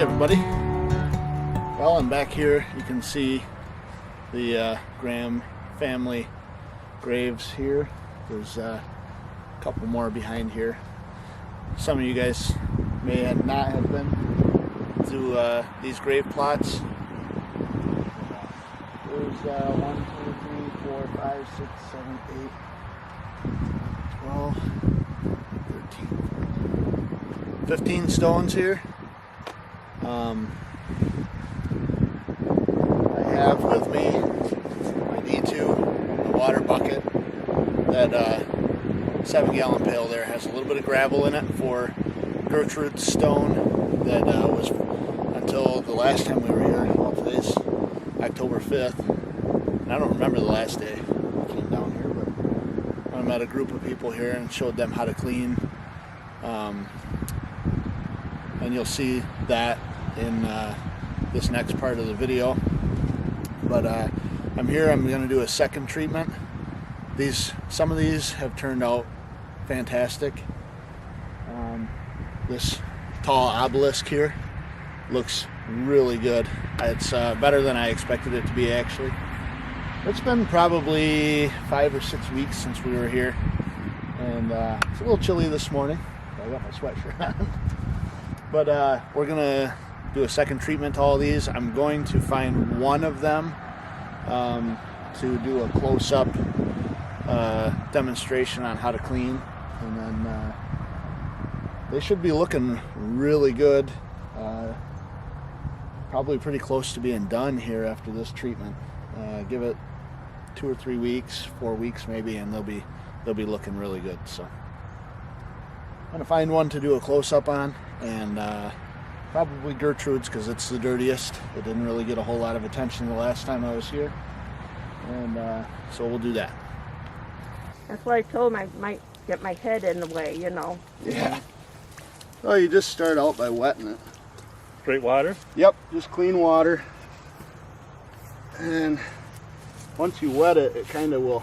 everybody. Well, I'm back here. You can see the Graham family graves here. There's a couple more behind here. Some of you guys may not have been to these grave plots. There's 1, 2, 3, 4, 5, 6, 7, 8, 12, 13, 15 stones here. I have with me my D2, the water bucket. That 7-gallon pail there has a little bit of gravel in it for Gertrude's stone that was until the last time we were here. Well, today's October 5th, and I don't remember the last day I came down here, but I met a group of people here and showed them how to clean. And you'll see that in this next part of the video. But I'm here. I'm going to do a second treatment. Some of these have turned out fantastic. This tall obelisk here looks really good. It's better than I expected it to be, actually. It's been probably 5 or 6 weeks since we were here, and it's a little chilly this morning. I got my sweatshirt on. But we're gonna do a second treatment to all these. I'm going to find one of them to do a close-up demonstration on how to clean, and then they should be looking really good. Probably pretty close to being done here after this treatment. Give it 2 or 3 weeks, 4 weeks maybe, and they'll be looking really good. So I'm gonna find one to do a close-up on, and probably Gertrude's because it's the dirtiest. It didn't really get a whole lot of attention the last time I was here, and so we'll do that. That's why I told him I might get my head in the way, you know. Yeah. Well, you just start out by wetting it. Straight water? Yep, just clean water. And once you wet it, it kind of will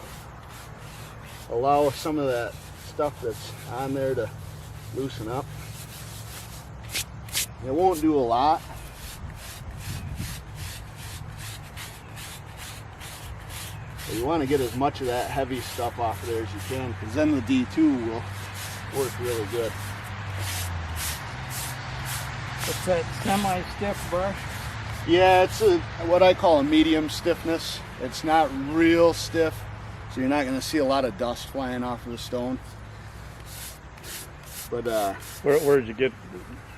allow some of that stuff that's on there to loosen up. It won't do a lot. But you want to get as much of that heavy stuff off of there as you can, because then the D2 will work really good. It's that semi-stiff brush. Yeah, it's what I call a medium stiffness. It's not real stiff, so you're not going to see a lot of dust flying off of the stone. But Where did you get?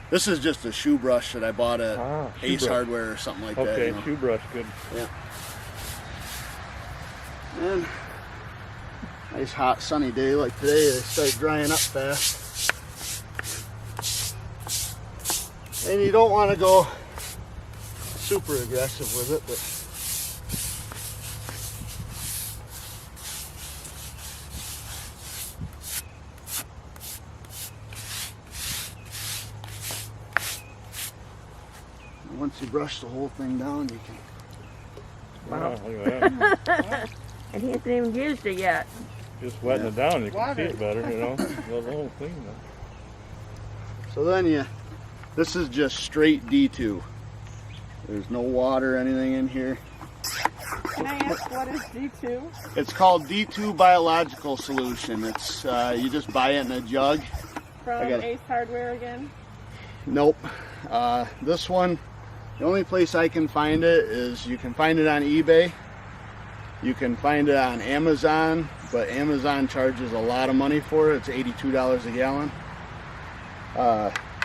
this is just a shoe brush that I bought at Ace brush. Hardware or something like that. Okay, You know? shoe brush, good. Yeah. And nice hot sunny day like today, they start drying up fast. And you don't want to go super aggressive with it, but once you brush the whole thing down, you can. Wow, look at that. And he hasn't even used it yet. Just wetting it down, you can see it better, you know. The whole thing. Though. So then this is just straight D2. There's no water or anything in here. Can I ask what is D2? It's called D2 Biological Solution. It's you just buy it in a jug. From Ace Hardware again? Nope. This one, the only place I can find it is you can find it on eBay. You can find it on Amazon, but Amazon charges a lot of money for it. It's $82 a gallon.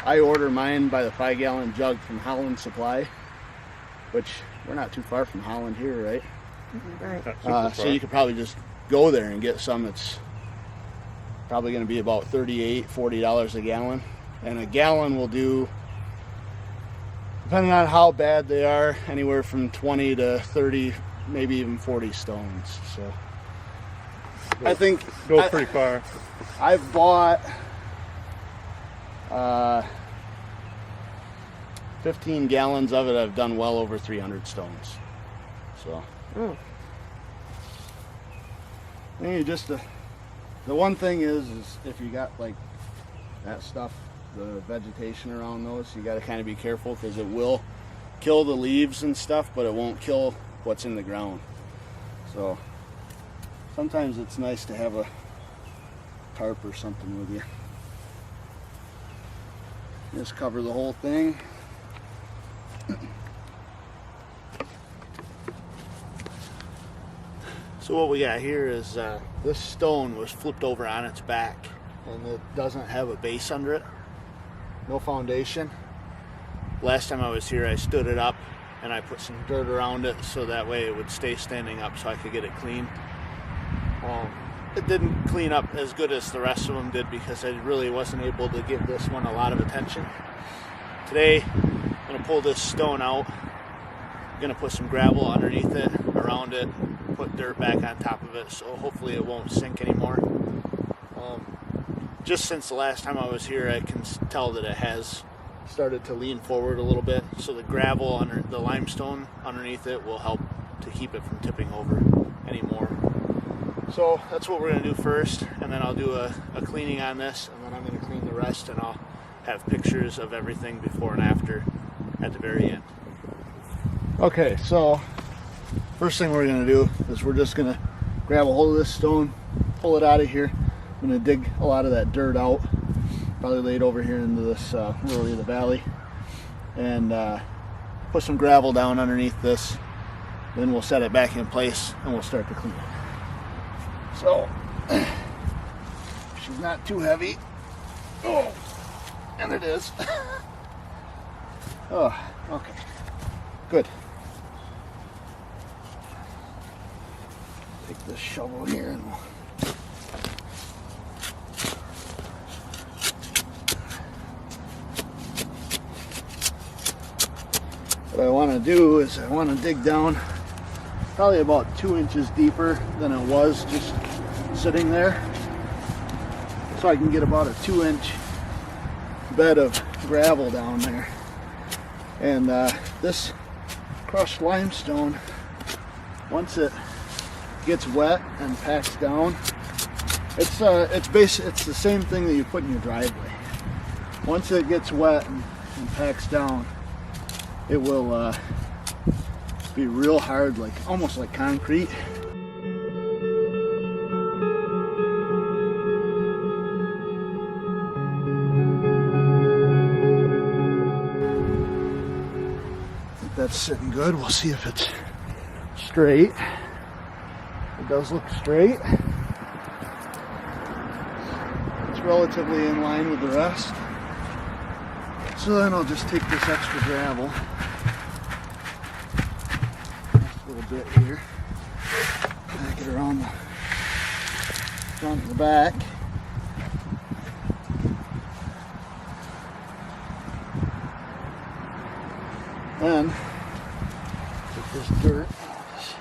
I order mine by the 5-gallon jug from Holland Supply, which we're not too far from Holland here, right? Right. So you could probably just go there and get some. It's probably going to be about $38, $40 a gallon. And a gallon will do, depending on how bad they are, anywhere from 20 to 30, maybe even 40 stones. So I think Goes pretty far. I've bought 15 gallons of it. I've done well over 300 stones. So I mean, just the one thing is if you got like that stuff the vegetation around those. You got to kind of be careful because it will kill the leaves and stuff, but it won't kill what's in the ground. So sometimes it's nice to have a tarp or something with you. Just cover the whole thing. So what we got here is this stone was flipped over on its back, and it doesn't have a base under it, no foundation. Last time I was here I stood it up and I put some dirt around it so that way it would stay standing up so I could get it clean. It didn't clean up as good as the rest of them did because I really wasn't able to give this one a lot of attention. Today I'm going to pull this stone out, I'm going to put some gravel underneath it, around it, put dirt back on top of it, so hopefully it won't sink anymore. Just since the last time I was here, I can tell that it has started to lean forward a little bit, so the gravel under the limestone underneath it will help to keep it from tipping over anymore. So that's what we're going to do first, and then I'll do a cleaning on this, and then I'm going to clean the rest, and I'll have pictures of everything before and after at the very end. Okay, so first thing we're going to do is we're just going to grab a hold of this stone, pull it out of here. I'm going to dig a lot of that dirt out, probably laid over here into this lily of the valley, and put some gravel down underneath this. Then we'll set it back in place and we'll start to clean it. So she's not too heavy. Oh, and it is. Oh, okay, good. Take this shovel here and we'll what I want to do is I want to dig down probably about 2 inches deeper than it was just sitting there, so I can get about a 2-inch bed of gravel down there. And this crushed limestone, once it gets wet and packs down, it's the same thing that you put in your driveway. Once it gets wet and packs down, it will be real hard, like almost like concrete. I think that's sitting good. We'll see if it's straight. It does look straight. It's relatively in line with the rest. So then I'll just take this extra gravel, just a little bit here, pack it around the front and the back. Then take this dirt, just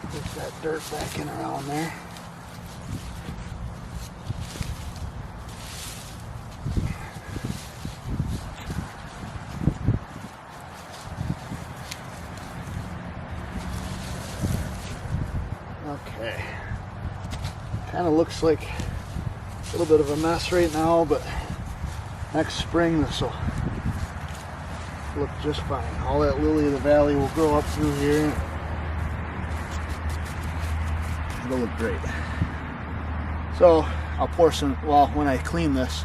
push that dirt back in around there. Okay, kind of looks like a little bit of a mess right now, but next spring this will look just fine. All that lily of the valley will grow up through here. It'll look great. So I'll pour some, well, when I clean this,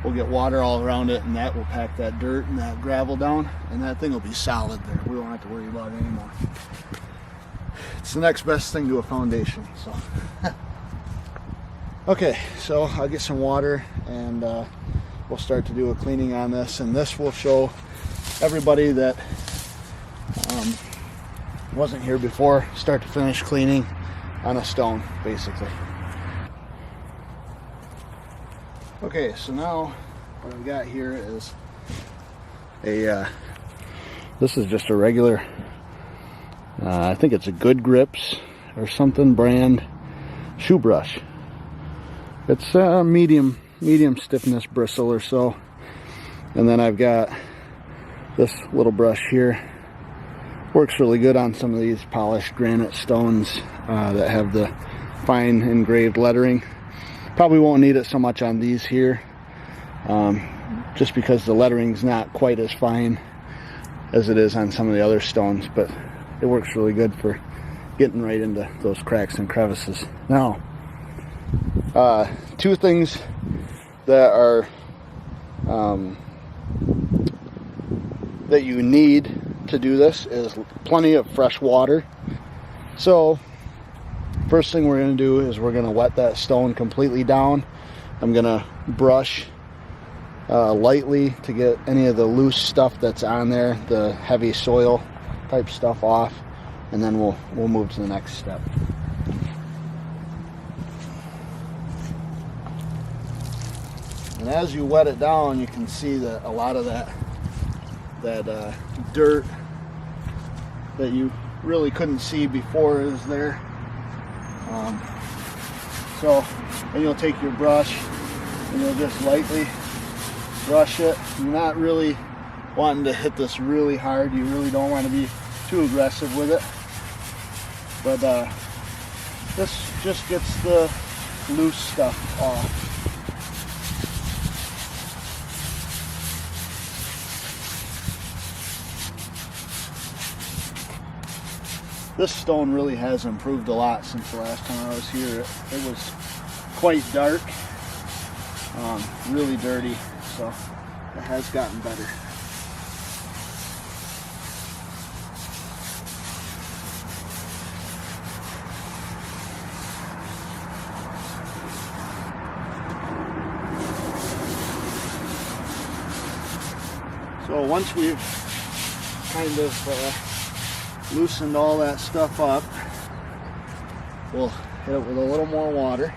we'll get water all around it, and that will pack that dirt and that gravel down, and that thing will be solid there. We won't have to worry about it anymore. It's the next best thing to a foundation. So okay, so I'll get some water and we'll start to do a cleaning on this, and this will show everybody that wasn't here before, start to finish cleaning on a stone basically. Okay, so now what I've got here is this is just a regular I think it's a Good Grips or something brand shoe brush. It's a medium stiffness bristle or so. And then I've got this little brush here. Works really good on some of these polished granite stones that have the fine engraved lettering. Probably won't need it so much on these here. just because the lettering's not quite as fine as it is on some of the other stones, but it works really good for getting right into those cracks and crevices. Now, two things that are that you need to do this is plenty of fresh water. So first thing we're going to do is we're going to wet that stone completely down. I'm going to brush lightly to get any of the loose stuff that's on there, the heavy soil type stuff off, and then we'll move to the next step. And as you wet it down, you can see that a lot of that dirt that you really couldn't see before is there. So then you'll take your brush and you'll just lightly brush it. You're not really wanting to hit this really hard. You really don't want to be too aggressive with it. But this just gets the loose stuff off. This stone really has improved a lot since the last time I was here. It was quite dark, really dirty, so it has gotten better. So once we've kind of loosened all that stuff up, we'll hit it with a little more water.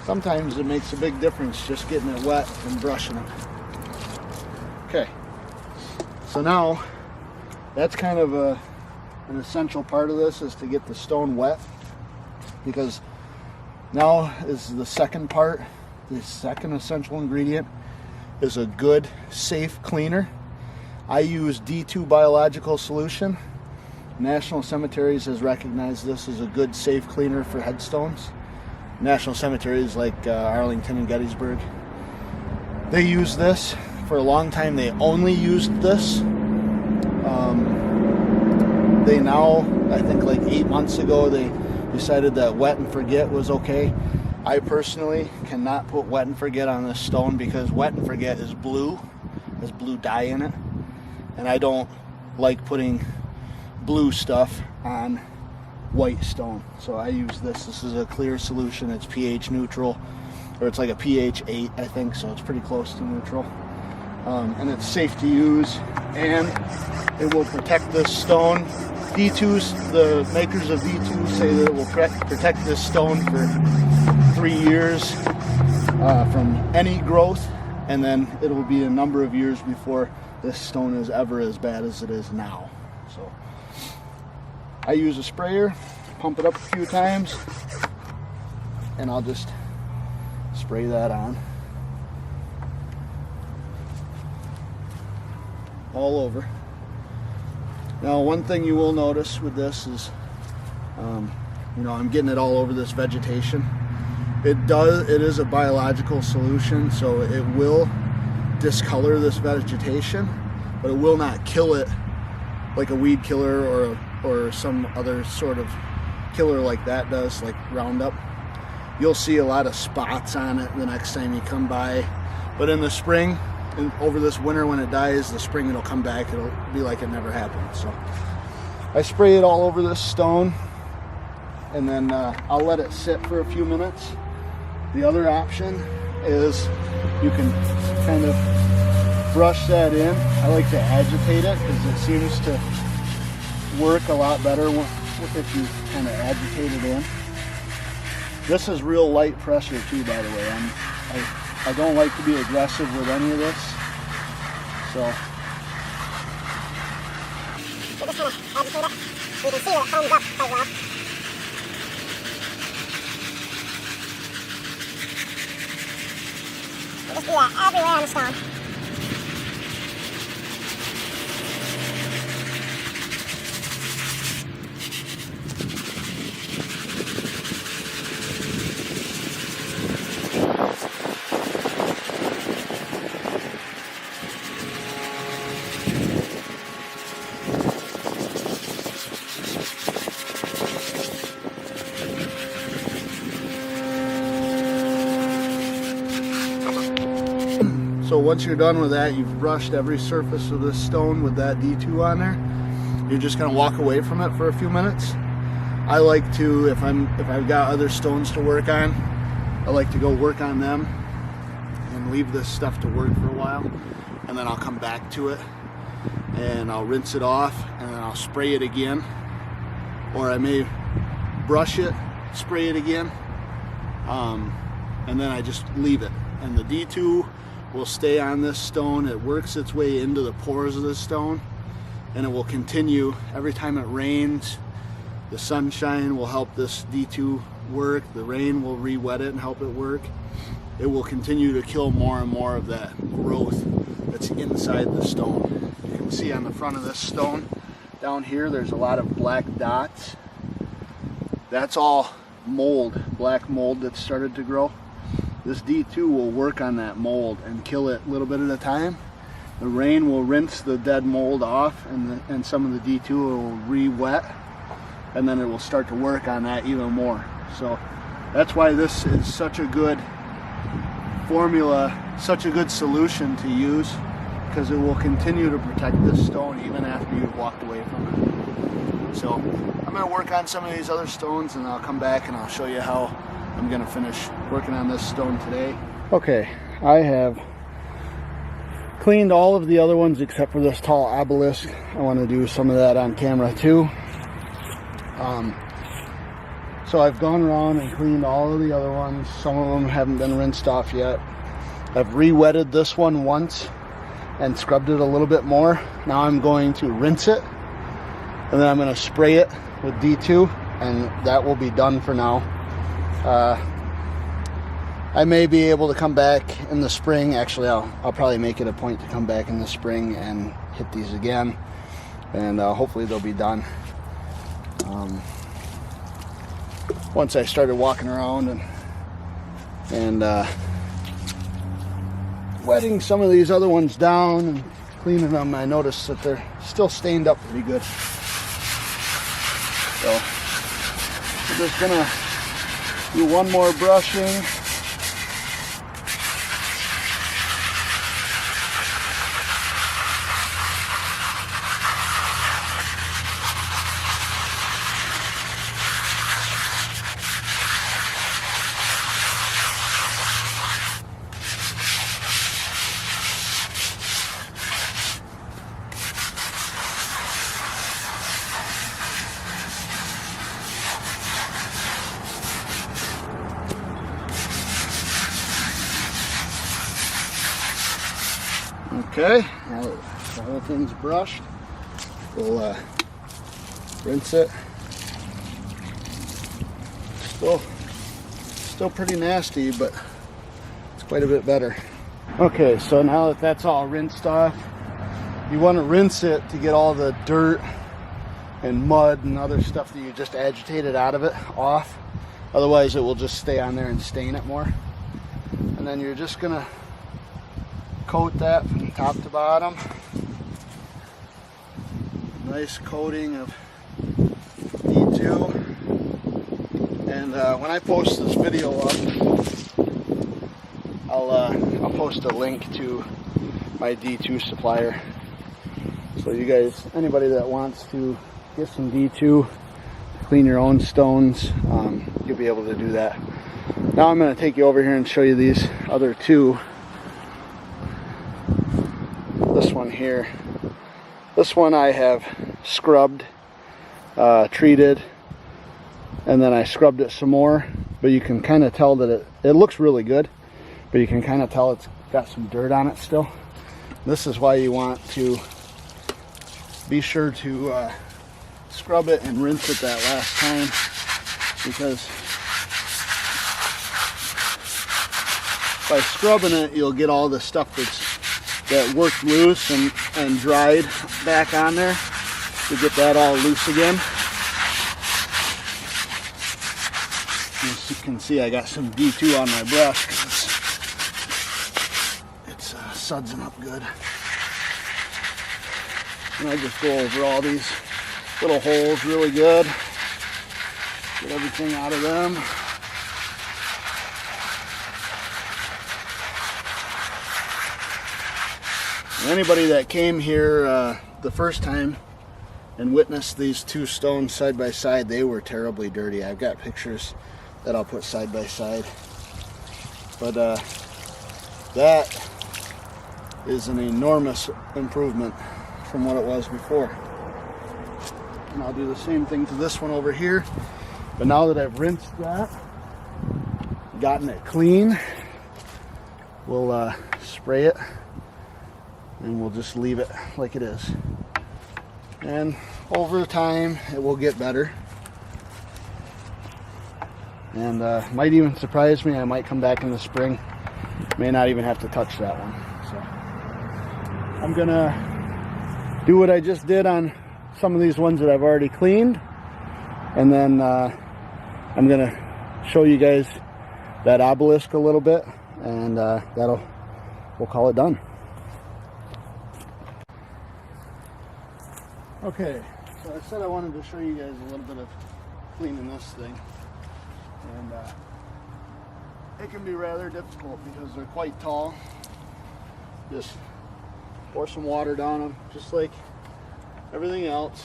Sometimes it makes a big difference just getting it wet and brushing it. Okay, so now that's kind of an essential part of this, is to get the stone wet, because now is the second part. The second essential ingredient is a good, safe cleaner. I use D2 biological solution. National Cemeteries has recognized this as a good, safe cleaner for headstones. National cemeteries like Arlington and Gettysburg, they use this. For a long time they only used this. They now, I think like 8 months ago, they decided that wet and forget was okay. I personally cannot put wet and forget on this stone because wet and forget is blue. There's blue dye in it. And I don't like putting blue stuff on white stone. So I use this. This is a clear solution. It's pH neutral, or it's like a pH 8, I think, so it's pretty close to neutral. And it's safe to use, and it will protect this stone. D2s, the makers of D2 say that it will protect this stone for 3 years from any growth, and then it will be a number of years before this stone is ever as bad as it is now. So I use a sprayer, pump it up a few times, and I'll just spray that on all over. Now, one thing you will notice with this is, I'm getting it all over this vegetation. It is a biological solution, so it will discolor this vegetation, but it will not kill it like a weed killer or some other sort of killer like that does, like Roundup. You'll see a lot of spots on it the next time you come by, but in the spring and over this winter when it dies, the spring it'll come back, it'll be like it never happened. So I spray it all over this stone, and then I'll let it sit for a few minutes. The other option is you can kind of brush that in. I like to agitate it because it seems to work a lot better if you kind of agitate it in. This is real light pressure too, by the way. I don't like to be aggressive with any of this, so. So just kind of agitate it. You can see that it foams up quite well. Just do that everywhere on the stone. once you're done with that, you've brushed every surface of this stone with that D2 on there. You're just gonna walk away from it for a few minutes. I like to, if I've got other stones to work on, I like to go work on them and leave this stuff to work for a while, and then I'll come back to it and I'll rinse it off, and then I'll spray it again, or I may brush it, spray it again, and then I just leave it, and the D2 will stay on this stone. It works its way into the pores of this stone, and it will continue every time it rains. The sunshine will help this D2 work. The rain will re-wet it and help it work. It will continue to kill more and more of that growth that's inside the stone. You can see on the front of this stone down here, there's a lot of black dots. That's all mold, black mold that's started to grow. This D2 will work on that mold and kill it a little bit at a time. The rain will rinse the dead mold off, and some of the D2 will re-wet, and then it will start to work on that even more. So that's why this is such a good formula, such a good solution to use, because it will continue to protect this stone even after you've walked away from it. So I'm going to work on some of these other stones, and I'll come back and I'll show you how I'm going to finish working on this stone today. Okay, I have cleaned all of the other ones except for this tall obelisk. I want to do some of that on camera too. So I've gone around and cleaned all of the other ones. Some of them haven't been rinsed off yet. I've re-wetted this one once and scrubbed it a little bit more. Now I'm going to rinse it, and then I'm going to spray it with D2, and that will be done for now. I may be able to come back in the spring. Actually, I'll probably make it a point to come back in the spring and hit these again, and hopefully they'll be done. Once I started walking around and wetting some of these other ones down and cleaning them, I noticed that they're still stained up pretty good. So I'm just gonna do one more brushing. Okay, now that the whole thing's brushed, we'll rinse it. Still pretty nasty, but it's quite a bit better. Okay, so now that that's all rinsed off, you want to rinse it to get all the dirt and mud and other stuff that you just agitated out of it off. Otherwise it will just stay on there and stain it more. And then you're just gonna coat that from top to bottom. Nice coating of D2. And when I post this video up, I'll post a link to my D2 supplier. So you guys, anybody that wants to get some D2, clean your own stones, you'll be able to do that. Now I'm going to take you over here and show you these other two. This one here. This one I have scrubbed, treated, and then I scrubbed it some more. But you can kind of tell that it looks really good, but you can kind of tell it's got some dirt on it still. This is why you want to be sure to scrub it and rinse it that last time, because by scrubbing it you'll get all the stuff that worked loose and dried back on there. You get that all loose again. As you can see, I got some D2 on my brush because it's sudsing up good. And I just go over all these little holes really good. Get everything out of them. Anybody that came here the first time and witnessed these two stones side by side, they were terribly dirty. I've got pictures that I'll put side by side. But that is an enormous improvement from what it was before. And I'll do the same thing to this one over here. But now that I've rinsed that, gotten it clean, we'll spray it and we'll just leave it like it is. And over time it will get better. And might even surprise me. I might come back in the spring. May not even have to touch that one. So I'm gonna do what I just did on some of these ones that I've already cleaned, and then I'm gonna show you guys that obelisk a little bit, and we'll call it done. Okay, so I said I wanted to show you guys a little bit of cleaning this thing. And it can be rather difficult because they're quite tall. Just pour some water down them, just like everything else.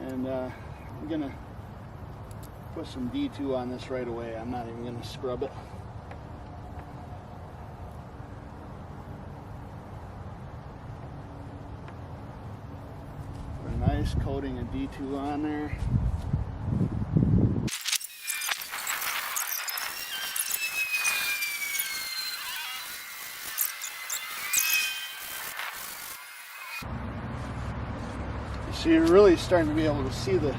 And I'm gonna put some D2 on this right away. I'm not even gonna scrub it. Put a nice coating of D2 on there. So you're really starting to be able to see the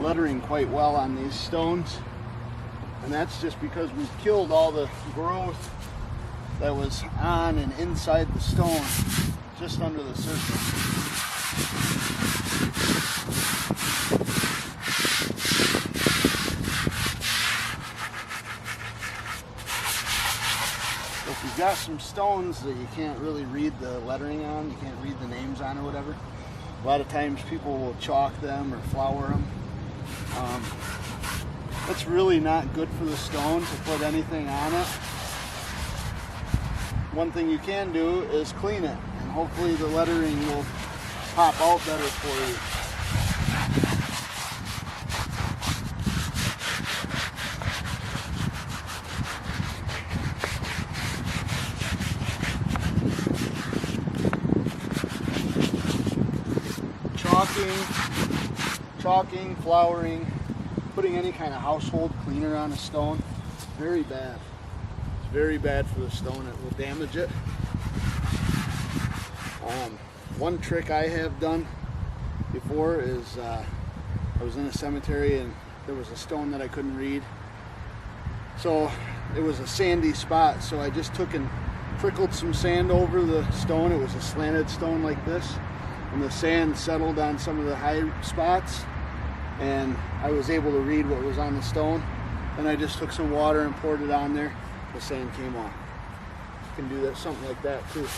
lettering quite well on these stones, and that's just because we've killed all the growth that was on and inside the stone just under the surface. So if you've got some stones that you can't really read the lettering on, you can't read the names on or whatever, a lot of times people will chalk them or flour them. That's really not good for the stone to put anything on it. One thing you can do is clean it, and hopefully the lettering will pop out better for you. Chalking, flouring, putting any kind of household cleaner on a stone, very bad. It's very bad for the stone. It will damage it. One trick I have done before is I was in a cemetery and there was a stone that I couldn't read. So it was a sandy spot, so I just took and trickled some sand over the stone. It was a slanted stone like this, and the sand settled on some of the high spots, and I was able to read what was on the stone. Then I just took some water and poured it on there. The sand came off. You can do that, something like that too.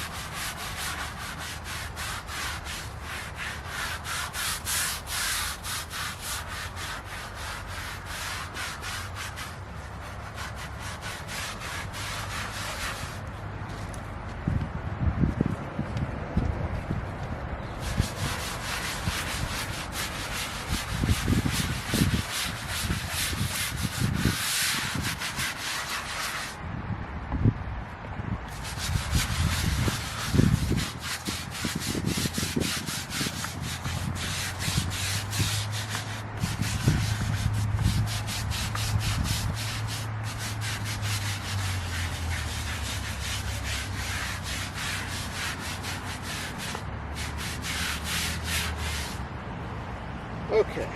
Okay.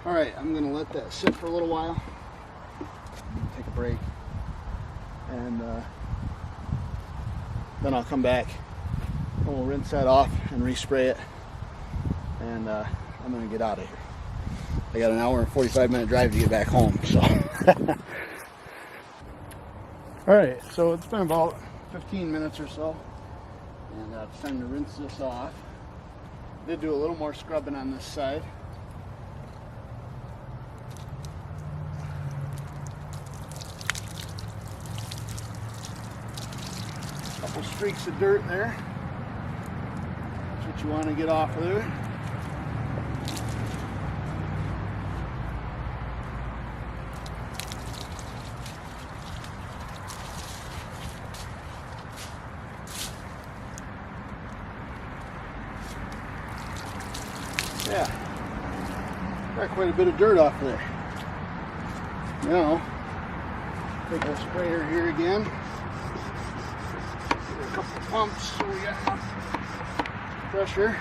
All right, I'm going to let that sit for a little while. Take a break. And then I'll come back and we'll rinse that off and respray it. And I'm going to get out of here. I got an hour and 45-minute drive to get back home, so. All right, so it's been about 15 minutes or so, and it's time to rinse this off. Did do a little more scrubbing on this side. Couple streaks of dirt there. That's what you want to get off of there. Yeah, got quite a bit of dirt off there. Now, take our sprayer here again. Give it a couple pumps so we got enough pressure.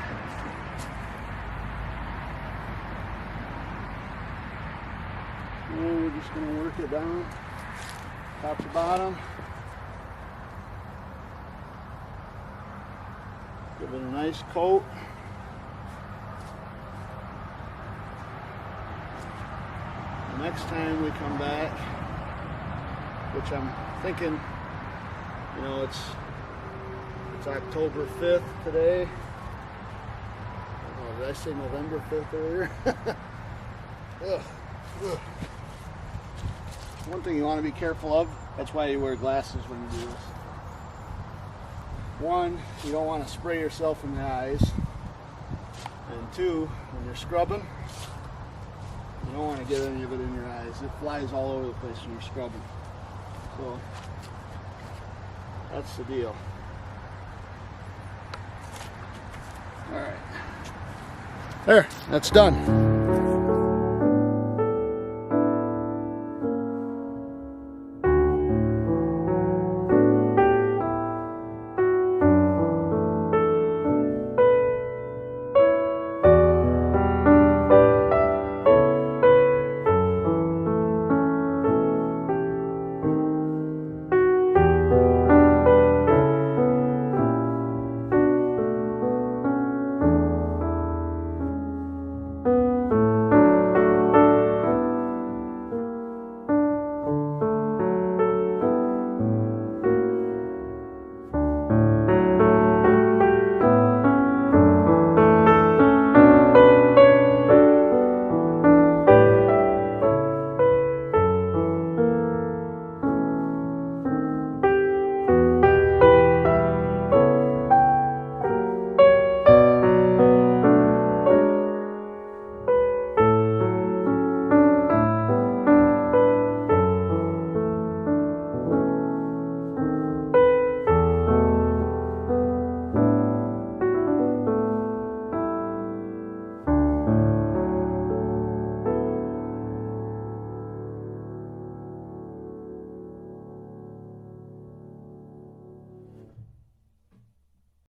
And we're just going to work it down, top to bottom. Give it a nice coat. Next time we come back, which I'm thinking, you know, it's October 5th today. Oh, did I say November 5th earlier? Ugh. Ugh. One thing you want to be careful of, that's why you wear glasses when you do this. One, you don't want to spray yourself in the eyes. And two, when you're scrubbing, you don't want to get any of it in your eyes. It flies all over the place when you're scrubbing. So, that's the deal. Alright. There, that's done.